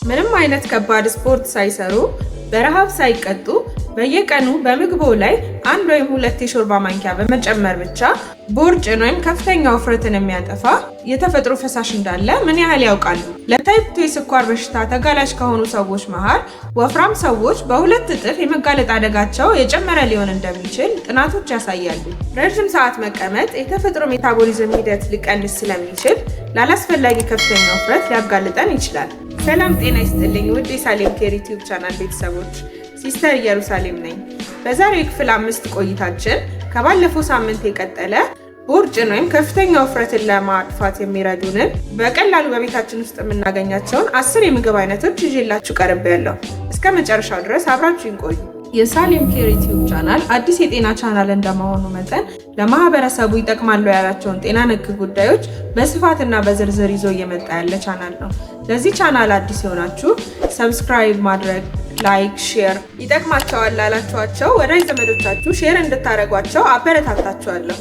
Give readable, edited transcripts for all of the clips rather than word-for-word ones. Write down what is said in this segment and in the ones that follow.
ምንም አይነት ከባድ ስፖርት ሳይሰሩ በረሃብ ሳይቀጡ በየቀኑ በምግቦ ላይ 1 ወይም 2 የሾርባ ማንኪያ በመጨመር ብቻ ቦርጭን ወይም ከፍተኛ ውፍረትን የሚያጠፋ የተፈጥሮ ፈሳሽ እንዳለ ምን ያህል ያውቃሉ? ለታይፕ 2 የስኳር በሽታ ተጋላጭ ከሆኑ ሰዎች መሃል ወፍራም ሰዎች በ2 እጥፍ የመጋለጥ አደጋቸው የጨመረ ሊሆን እንደሚችል ጥናቶች ያሳያሉ። ረጅም ሰዓት መቀመጥ የተፈጥሮ ሜታቦሊዝም ሂደት ሊቀንስ ስለሚችል ላላስፈላጊ ከፍተኛ ውፍረት ሊያጋልጠን ይችላል። ሰላም ጤና ይስጥልኝ ውድ የሳሌም ኬር ዩቲዩብ ቻናል ቤተሰቦች፣ ሲስተር ኢየሩሳሌም ነኝ። በዛሬው ክፍል 5 ቆይታችን ከባለፈው ሳምንት የቀጠለ ቦርጭን ወይም ከፍተኛ ውፍረትን ለማጥፋት የሚረዱንን በቀላሉ በቤታችን ውስጥ የምናገኛቸውን 10 የምግብ አይነቶች ይዤላችሁ ቀርቤያለሁ። እስከ መጨረሻው ድረስ አብራችሁን ቆዩ። የሳሌም ኬር ዩቲዩብ ቻናል አዲስ የጤና ቻናል እንደመሆኑ መጠን ለማህበረሰቡ ይጠቅማሉ ያላቸውን ጤና ነክ ጉዳዮች በስፋትና በዝርዝር ይዞ እየመጣ ያለ ቻናል ነው። ለዚህ ቻናል አዲስ የሆናችሁ ሰብስክራይብ ማድረግ፣ ላይክ፣ ሼር ይጠቅማቸዋል ላላችኋቸው ወዳጅ ዘመዶቻችሁ ሼር እንድታደርጓቸው አበረታታችኋለሁ።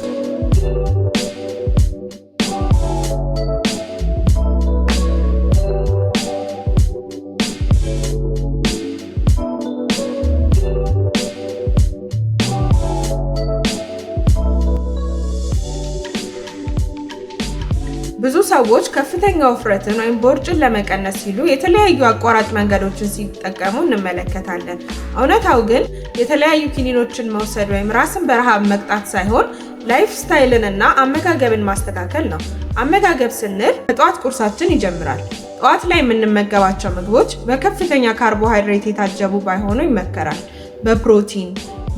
ብዙ ሰዎች ከፍተኛ ውፍረትን ወይም ቦርጭን ለመቀነስ ሲሉ የተለያዩ አቋራጭ መንገዶችን ሲጠቀሙ እንመለከታለን። እውነታው ግን የተለያዩ ኪኒኖችን መውሰድ ወይም ራስን በረሃብ መቅጣት ሳይሆን ላይፍ ስታይልን እና አመጋገብን ማስተካከል ነው። አመጋገብ ስንል ከጠዋት ቁርሳችን ይጀምራል። ጠዋት ላይ የምንመገባቸው ምግቦች በከፍተኛ ካርቦሃይድሬት የታጀቡ ባይሆኑ ይመከራል። በፕሮቲን፣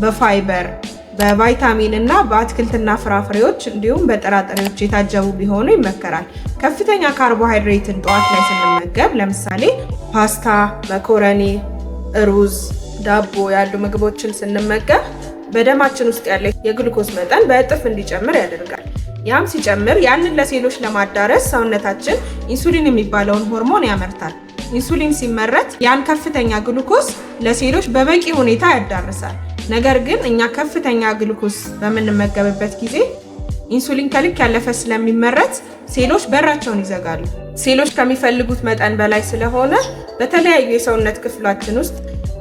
በፋይበር፣ በቫይታሚን እና በአትክልትና ፍራፍሬዎች እንዲሁም በጥራጥሬዎች የታጀቡ ቢሆኑ ይመከራል። ከፍተኛ ካርቦሃይድሬትን ጠዋት ላይ ስንመገብ ለምሳሌ ፓስታ፣ መኮረኒ፣ ሩዝ፣ ዳቦ ያሉ ምግቦችን ስንመገብ በደማችን ውስጥ ያለ የግሉኮስ መጠን በእጥፍ እንዲጨምር ያደርጋል። ያም ሲጨምር ያንን ለሴሎች ለማዳረስ ሰውነታችን ኢንሱሊን የሚባለውን ሆርሞን ያመርታል። ኢንሱሊን ሲመረት ያን ከፍተኛ ግሉኮስ ለሴሎች በበቂ ሁኔታ ያዳርሳል። ነገር ግን እኛ ከፍተኛ ግሉኮስ በምንመገብበት ጊዜ ኢንሱሊን ከልክ ያለፈ ስለሚመረት ሴሎች በራቸውን ይዘጋሉ። ሴሎች ከሚፈልጉት መጠን በላይ ስለሆነ በተለያዩ የሰውነት ክፍላችን ውስጥ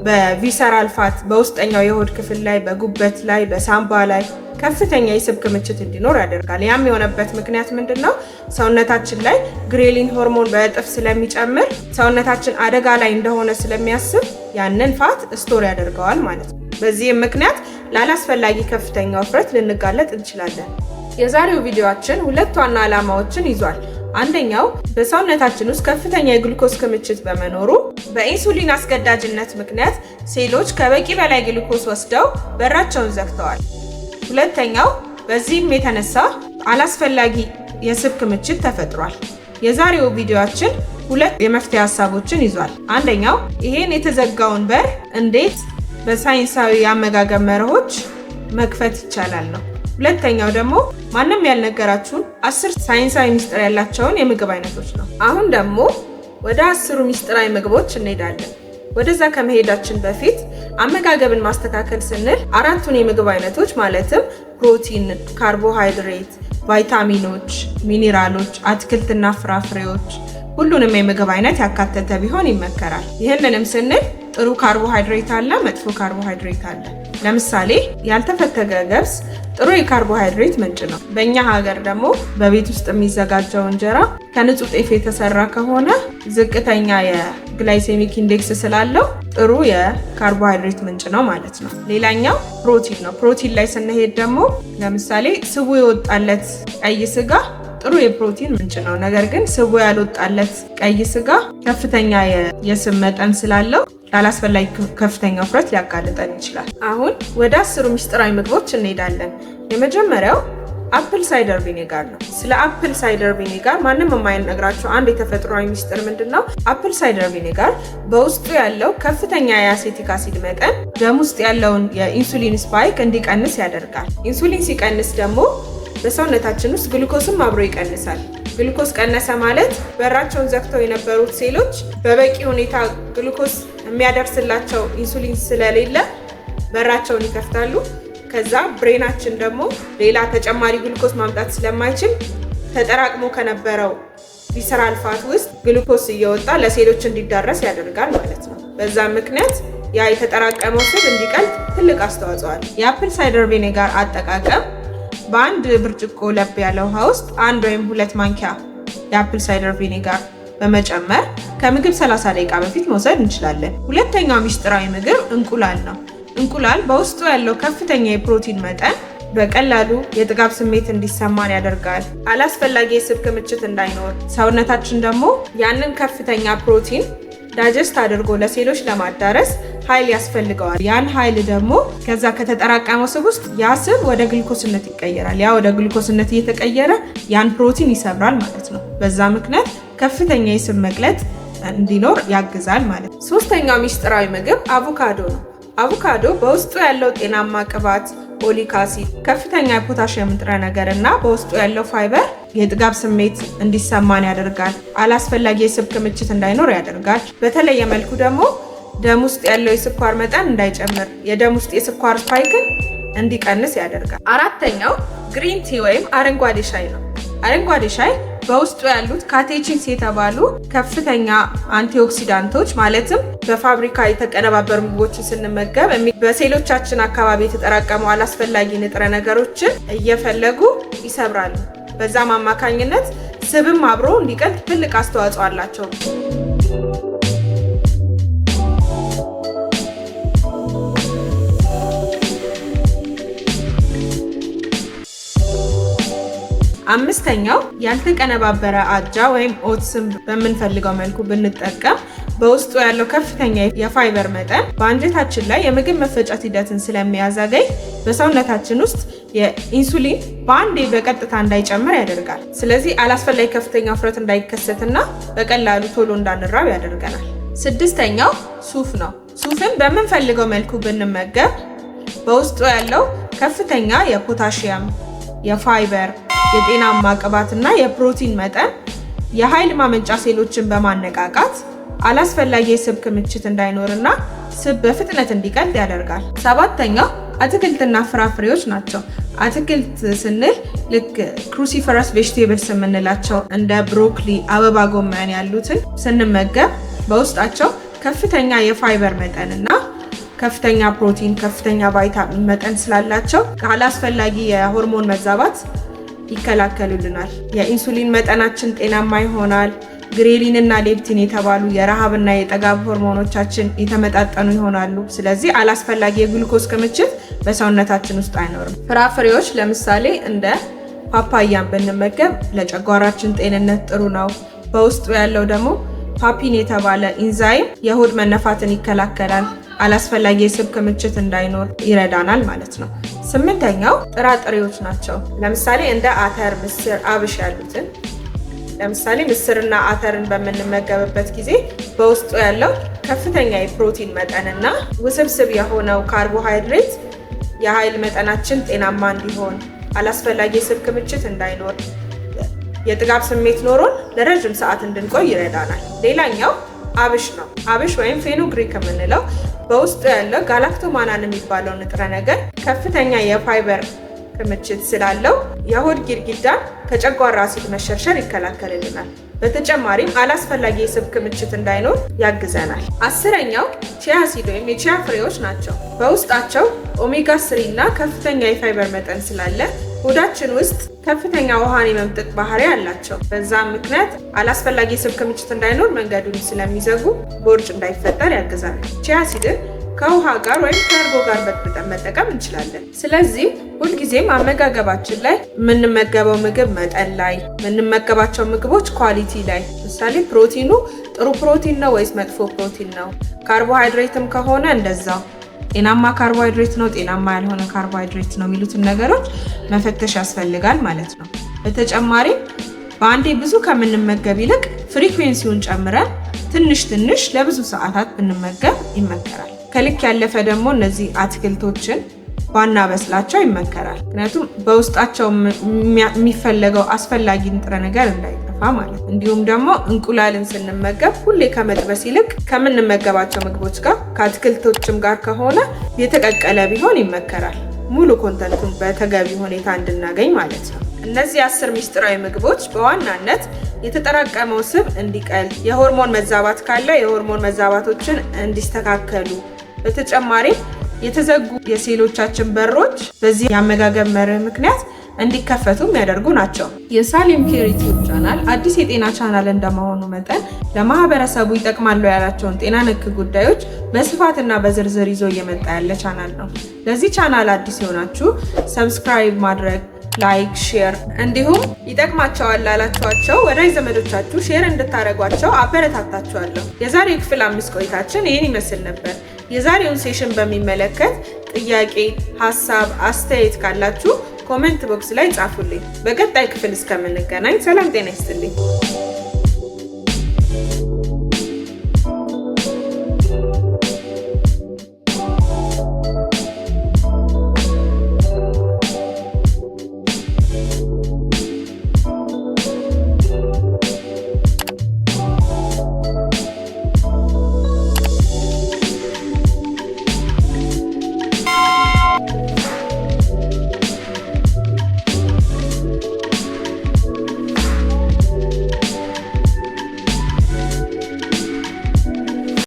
በቪሰራል ፋት በውስጠኛው የሆድ ክፍል ላይ፣ በጉበት ላይ፣ በሳምባ ላይ ከፍተኛ የስብ ክምችት እንዲኖር ያደርጋል። ያም የሆነበት ምክንያት ምንድነው? ሰውነታችን ላይ ግሬሊን ሆርሞን በእጥፍ ስለሚጨምር ሰውነታችን አደጋ ላይ እንደሆነ ስለሚያስብ ያንን ፋት ስቶር ያደርገዋል ማለት ነው። በዚህም ምክንያት ላላስፈላጊ ከፍተኛ ውፍረት ልንጋለጥ እንችላለን። የዛሬው ቪዲዮአችን 2 ዋና ዓላማዎችን ይዟል። አንደኛው በሰውነታችን ውስጥ ከፍተኛ የግሉኮስ ክምችት በመኖሩ በኢንሱሊን አስገዳጅነት ምክንያት ሴሎች ከበቂ በላይ ግሉኮስ ወስደው በራቸውን ዘግተዋል። ሁለተኛው በዚህም የተነሳ አላስፈላጊ የስብ ክምችት ተፈጥሯል። የዛሬው ቪዲዮአችን 2 የመፍትሄ ሀሳቦችን ይዟል። አንደኛው ይሄን የተዘጋውን በር እንዴት በሳይንሳዊ የአመጋገብ መርሆች መክፈት ይቻላል ነው። ሁለተኛው ደግሞ ማንም ያልነገራችሁን 10 ሳይንሳዊ ሚስጥር ያላቸውን የምግብ አይነቶች ነው። አሁን ደግሞ ወደ 10ሩ ሚስጥራዊ ምግቦች እንሄዳለን። ወደዛ ከመሄዳችን በፊት አመጋገብን ማስተካከል ስንል 4ቱን የምግብ አይነቶች ማለትም ፕሮቲን፣ ካርቦሃይድሬት፣ ቫይታሚኖች፣ ሚኒራሎች፣ አትክልትና ፍራፍሬዎች ሁሉንም የምግብ አይነት ያካተተ ቢሆን ይመከራል። ይህንንም ስንል ጥሩ ካርቦሃይድሬት አለ፣ መጥፎ ካርቦሃይድሬት አለ። ለምሳሌ ያልተፈተገ ገብስ ጥሩ የካርቦሃይድሬት ምንጭ ነው። በእኛ ሀገር ደግሞ በቤት ውስጥ የሚዘጋጀው እንጀራ ከንጹህ ጤፍ የተሰራ ከሆነ ዝቅተኛ የግላይሴሚክ ኢንዴክስ ስላለው ጥሩ የካርቦሃይድሬት ምንጭ ነው ማለት ነው። ሌላኛው ፕሮቲን ነው። ፕሮቲን ላይ ስንሄድ ደግሞ ለምሳሌ ስቡ የወጣለት ቀይ ስጋ ጥሩ የፕሮቲን ምንጭ ነው። ነገር ግን ስቡ ያልወጣለት ቀይ ስጋ ከፍተኛ የስብ መጠን ስላለው ላላስፈላጊ ከፍተኛ ውፍረት ሊያጋልጠን ይችላል። አሁን ወደ 10ሩ ሚስጥራዊ ምግቦች እንሄዳለን። የመጀመሪያው አፕል ሳይደር ቪኔጋር ነው። ስለ አፕል ሳይደር ቪኔጋር ማንም የማይነግራቸው አንድ የተፈጥሯዊ ሚስጥር ምንድነው? አፕል ሳይደር ቪኔጋር በውስጡ ያለው ከፍተኛ የአሴቲክ አሲድ መጠን ደም ውስጥ ያለውን የኢንሱሊን ስፓይክ እንዲቀንስ ያደርጋል። ኢንሱሊን ሲቀንስ ደግሞ በሰውነታችን ውስጥ ግሉኮስም አብሮ ይቀንሳል። ግሉኮስ ቀነሰ ማለት በራቸውን ዘግተው የነበሩት ሴሎች በበቂ ሁኔታ ግሉኮስ የሚያደርስላቸው ኢንሱሊን ስለሌለ በራቸውን ይከፍታሉ። ከዛ ብሬናችን ደግሞ ሌላ ተጨማሪ ግሉኮስ ማምጣት ስለማይችል ተጠራቅሞ ከነበረው ቪሰራል ፋት ውስጥ ግሉኮስ እየወጣ ለሴሎች እንዲዳረስ ያደርጋል ማለት ነው። በዛ ምክንያት ያ የተጠራቀመው ስብ እንዲቀልጥ ትልቅ አስተዋጽኦ አለው። የአፕል ሳይደር ቪኔጋር አጠቃቀም በአንድ ብርጭቆ ለብ ያለ ውሃ ውስጥ 1 ወይም 2 ማንኪያ የአፕል ሳይደር ቪኔጋር በመጨመር ከምግብ 30 ደቂቃ በፊት መውሰድ እንችላለን። ሁለተኛው ሚስጥራዊ ምግብ እንቁላል ነው። እንቁላል በውስጡ ያለው ከፍተኛ የፕሮቲን መጠን በቀላሉ የጥጋብ ስሜት እንዲሰማን ያደርጋል። አላስፈላጊ የስብ ክምችት እንዳይኖር፣ ሰውነታችን ደግሞ ያንን ከፍተኛ ፕሮቲን ዳይጀስት አድርጎ ለሴሎች ለማዳረስ ኃይል ያስፈልገዋል። ያን ኃይል ደግሞ ከዛ ከተጠራቀመው ስብ ውስጥ ያ ስብ ወደ ግሉኮስነት ይቀየራል። ያ ወደ ግሉኮስነት እየተቀየረ ያን ፕሮቲን ይሰብራል ማለት ነው። በዛ ምክንያት ከፍተኛ የስብ መቅለጥ እንዲኖር ያግዛል ማለት ነው። ሶስተኛው ሚስጥራዊ ምግብ አቮካዶ ነው። አቮካዶ በውስጡ ያለው ጤናማ ቅባት፣ ኦሊክ አሲድ፣ ከፍተኛ የፖታሽየም ንጥረ ነገር እና በውስጡ ያለው ፋይበር የጥጋብ ስሜት እንዲሰማን ያደርጋል። አላስፈላጊ የስብ ክምችት እንዳይኖር ያደርጋል። በተለየ መልኩ ደግሞ ደም ውስጥ ያለው የስኳር መጠን እንዳይጨምር፣ የደም ውስጥ የስኳር ስፓይክን እንዲቀንስ ያደርጋል። አራተኛው ግሪን ቲ ወይም አረንጓዴ ሻይ ነው። አረንጓዴ ሻይ በውስጡ ያሉት ካቴቺንስ የተባሉ ከፍተኛ አንቲኦክሲዳንቶች ማለትም በፋብሪካ የተቀነባበሩ ምግቦችን ስንመገብ በሴሎቻችን አካባቢ የተጠራቀሙ አላስፈላጊ ንጥረ ነገሮችን እየፈለጉ ይሰብራሉ። በዛም አማካኝነት ስብም አብሮ እንዲቀልጥ ትልቅ አስተዋጽኦ አላቸው። አምስተኛው ያልተቀነባበረ አጃ ወይም ኦትስን በምንፈልገው መልኩ ብንጠቀም በውስጡ ያለው ከፍተኛ የፋይበር መጠን በአንጀታችን ላይ የምግብ መፈጨት ሂደትን ስለሚያዛገይ በሰውነታችን ውስጥ የኢንሱሊን በአንዴ በቀጥታ እንዳይጨምር ያደርጋል። ስለዚህ አላስፈላጊ ከፍተኛ ውፍረት እንዳይከሰትና በቀላሉ ቶሎ እንዳንራብ ያደርገናል። ስድስተኛው ሱፍ ነው። ሱፍን በምንፈልገው መልኩ ብንመገብ በውስጡ ያለው ከፍተኛ የፖታሽየም፣ የፋይበር፣ የጤናማ ቅባትና የፕሮቲን መጠን የኃይል ማመንጫ ሴሎችን በማነቃቃት አላስፈላጊ የስብ ክምችት እንዳይኖርና ስብ በፍጥነት እንዲቀልጥ ያደርጋል። ሰባተኛው አትክልትና ፍራፍሬዎች ናቸው። አትክልት ስንል ልክ ክሩሲፈረስ ቬጅቴብልስ የምንላቸው እንደ ብሮኮሊ፣ አበባ ጎመን ያሉትን ስንመገብ በውስጣቸው ከፍተኛ የፋይበር መጠንና ከፍተኛ ፕሮቲን፣ ከፍተኛ ቫይታሚን መጠን ስላላቸው ካላስፈላጊ የሆርሞን መዛባት ይከላከሉልናል። የኢንሱሊን መጠናችን ጤናማ ይሆናል። ግሬሊን እና ሌፕቲን የተባሉ የረሃብና የጠጋብ ሆርሞኖቻችን የተመጣጠኑ ይሆናሉ። ስለዚህ አላስፈላጊ የግሉኮስ ክምችት በሰውነታችን ውስጥ አይኖርም። ፍራፍሬዎች ለምሳሌ እንደ ፓፓያን ብንመገብ ለጨጓራችን ጤንነት ጥሩ ነው። በውስጡ ያለው ደግሞ ፓፒን የተባለ ኢንዛይም የሆድ መነፋትን ይከላከላል። አላስፈላጊ የስብ ክምችት እንዳይኖር ይረዳናል ማለት ነው። ስምንተኛው ጥራጥሬዎች ናቸው። ለምሳሌ እንደ አተር፣ ምስር፣ አብሽ ያሉትን ለምሳሌ ምስርና አተርን በምንመገብበት ጊዜ በውስጡ ያለው ከፍተኛ የፕሮቲን መጠንና ውስብስብ የሆነው ካርቦሃይድሬት የኃይል መጠናችን ጤናማ እንዲሆን፣ አላስፈላጊ የስብ ክምችት እንዳይኖር፣ የጥጋብ ስሜት ኖሮን ለረጅም ሰዓት እንድንቆይ ይረዳናል። ሌላኛው አብሽ ነው። አብሽ ወይም ፌኑግሪክ የምንለው በውስጡ ያለው ጋላክቶማናን የሚባለው ንጥረ ነገር ከፍተኛ የፋይበር ክምችት ስላለው የሆድ ግድግዳን ከጨጓራ አሲድ መሸርሸር ይከላከልልናል። በተጨማሪም አላስፈላጊ የስብ ክምችት እንዳይኖር ያግዘናል። አስረኛው ቺያ ሲድ ወይም የቺያ ፍሬዎች ናቸው። በውስጣቸው ኦሜጋ 3 እና ከፍተኛ የፋይበር መጠን ስላለ ሆዳችን ውስጥ ከፍተኛ ውሃን የመምጠጥ ባህሪ አላቸው። በዛም ምክንያት አላስፈላጊ የስብ ክምችት እንዳይኖር መንገዱን ስለሚዘጉ ቦርጭ እንዳይፈጠር ያግዛል። ቺያ ሲድን ከውሃ ጋር ወይም ከእርጎ ጋር በጥብጠን መጠቀም እንችላለን። ስለዚህ ሁልጊዜም አመጋገባችን ላይ የምንመገበው ምግብ መጠን ላይ፣ የምንመገባቸው ምግቦች ኳሊቲ ላይ፣ ምሳሌ ፕሮቲኑ ጥሩ ፕሮቲን ነው ወይስ መጥፎ ፕሮቲን ነው፣ ካርቦሃይድሬትም ከሆነ እንደዛው ጤናማ ካርቦሃይድሬት ነው ጤናማ ያልሆነ ካርቦሃይድሬት ነው የሚሉትን ነገሮች መፈተሽ ያስፈልጋል ማለት ነው። በተጨማሪም በአንዴ ብዙ ከምንመገብ ይልቅ ፍሪኩዌንሲውን ጨምረን ትንሽ ትንሽ ለብዙ ሰዓታት ብንመገብ ይመከራል። ከልክ ያለፈ ደግሞ እነዚህ አትክልቶችን ባናበስላቸው ይመከራል። ምክንያቱም በውስጣቸው የሚፈለገው አስፈላጊ ንጥረ ነገር እንዳይጠፋ ማለት ነው። እንዲሁም ደግሞ እንቁላልን ስንመገብ ሁሌ ከመጥበስ ይልቅ ከምንመገባቸው ምግቦች ጋር ከአትክልቶችም ጋር ከሆነ የተቀቀለ ቢሆን ይመከራል። ሙሉ ኮንተንቱን በተገቢ ሁኔታ እንድናገኝ ማለት ነው። እነዚህ 10 ሚስጥራዊ ምግቦች በዋናነት የተጠራቀመው ስብ እንዲቀል፣ የሆርሞን መዛባት ካለ የሆርሞን መዛባቶችን እንዲስተካከሉ፣ በተጨማሪም የተዘጉ የሴሎቻችን በሮች በዚህ የአመጋገብ መርህ ምክንያት እንዲከፈቱ የሚያደርጉ ናቸው። የሳሊም ኬር ዩቲዩብ ቻናል አዲስ የጤና ቻናል እንደመሆኑ መጠን ለማህበረሰቡ ይጠቅማሉ ያላቸውን ጤና ነክ ጉዳዮች በስፋትና በዝርዝር ይዞ እየመጣ ያለ ቻናል ነው። ለዚህ ቻናል አዲስ የሆናችሁ ሰብስክራይብ ማድረግ፣ ላይክ፣ ሼር እንዲሁም ይጠቅማቸዋል ላላችኋቸው ወዳጅ ዘመዶቻችሁ ሼር እንድታደርጓቸው አበረታታችኋለሁ። የዛሬው ክፍል 5 ቆይታችን ይህን ይመስል ነበር። የዛሬውን ሴሽን በሚመለከት ጥያቄ፣ ሀሳብ፣ አስተያየት ካላችሁ ኮሜንት ቦክስ ላይ ጻፉልኝ። በቀጣይ ክፍል እስከምንገናኝ ሰላም ጤና ይስጥልኝ።